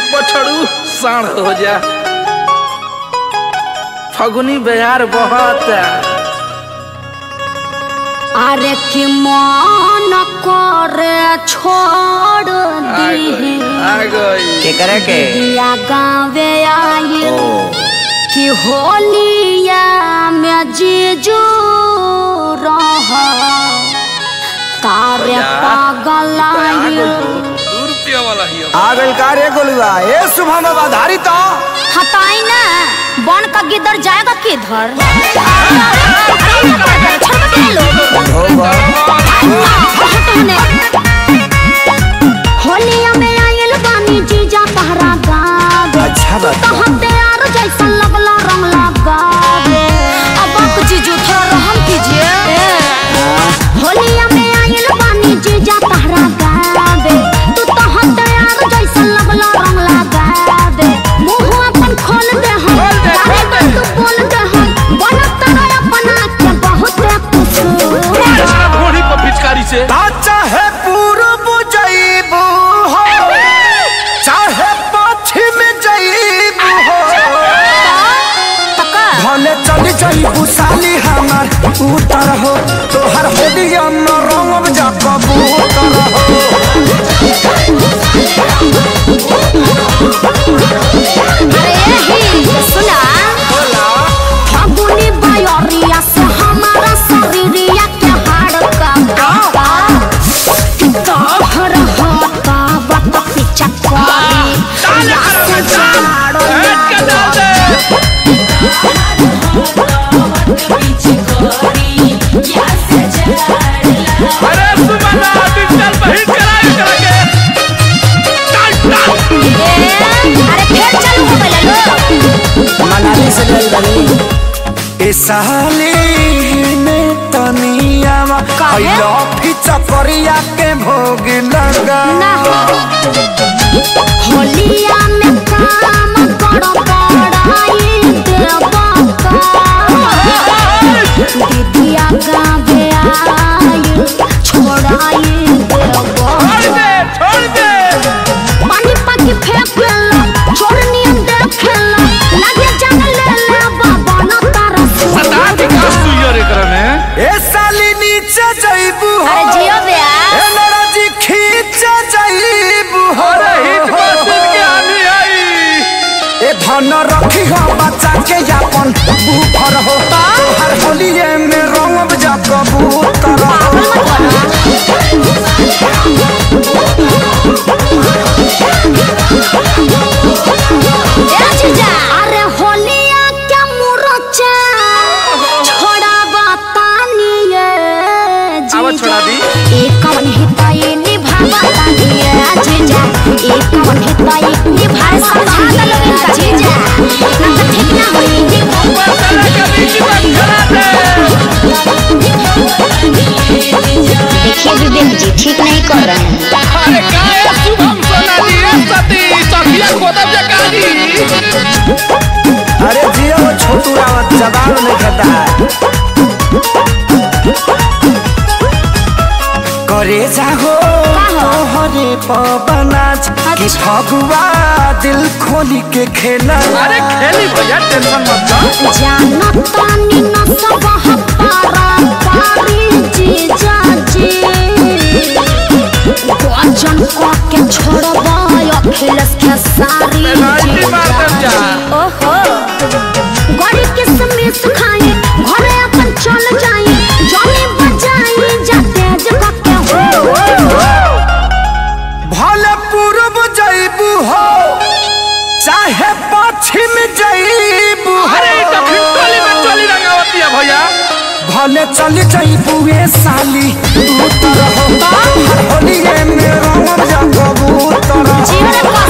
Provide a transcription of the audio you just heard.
अब बछड़ू साढ़ हो जा। फगुनी बयार बहुत अरे कि मन करे छोड़ दी के करे के दिया गावे आई कि होलिया में जीजू रह तारे पागल आगल कार्य गोलुआ ए शुभम आधारी तो हटाई ना बन का गिदर जाएगा किधर होलिया में आयल बानी जीजा तहरा गावे अच्छा बात तो हम तैयार जैसा लगला रंग लगावे अब आप जीजू थोड़ा रहम कीजिए होलिया में आयल बानी जीजा तहरा गावे तू तो हम तैयार जैसा लगला रंग लगावे मुंह अपन खोल दे हम तारे बात तू बोल दे हम बनत ना अपना के बहुत कुछ घोड़ी पर पिचकारी से चाहे पूरब जइबू हो चाहे पश्चिम जइबू हो भले चली जइबू साली हमार उतर हो तोहर होलिया में रंग जा कबूतर हो सुना फगुनी बयरिया से हमारा शरीरिया के हाड़ का तोहर होता बत पीछा करी या से झाड़ो अरे सुमना डिजिटल बहिर कराए करके अरे फिर चल मोबाइल लो मनाली से गई बनी ए साली ने तनिया आई लॉफी चपरिया के भोग लगा ना होलिया में काम करो पड़ाई देवा दीदिया गावे आई छोड़ाई देवा छोड़ दे पानी पाकी फेंक लो छोड़नी देख लो लगे जान ले ले बाबा न तारा सदा के कास तू यार एकरा में ए साली नीचे जइबू हो अरे जियो बे ए नरजी खींच जइबू हो अरे हिट मशीन के आनी आई ए धन रखी हो बच्चा के यापन बूफर हो तोहर होलिए में रंग जा कबूतर हो अरे होलिया क्या मुरचा छोड़ा बतानी आवा छोड़ा दी एक कवन हिताई निभावा तानी जीजा एक कवन हिताई निभा समझा लो इनका जीजा ना तो ठीक ना होई देखिए विवेक जी ठीक नहीं कर रहे हैं अरे काय शुभम सोना जी सती सखिया खोदब जकानी अरे जियो छोटू रावत जवाब नहीं खाता है करे जाहो हरे पवनाच कि फगुआ दिल खोली के खेला अरे खेली भैया टेंशन मत लो जाना तानी न सब हपारा पारी जीजा जी वचन को के छोड़बा अखिलेश के सारी जीजा ओहो गड़ी किसमिस खाए घरे अपन चल जाए जाने बजाए जा तेज के हो भले पूरब जइबू हो चाहे पश्चिम जइबू अरे दक्षिण टोली में चली रंगावती है भैया भले चल जइबू ए साली उतर हो होलिए में रंग जा कबूतर जीवन का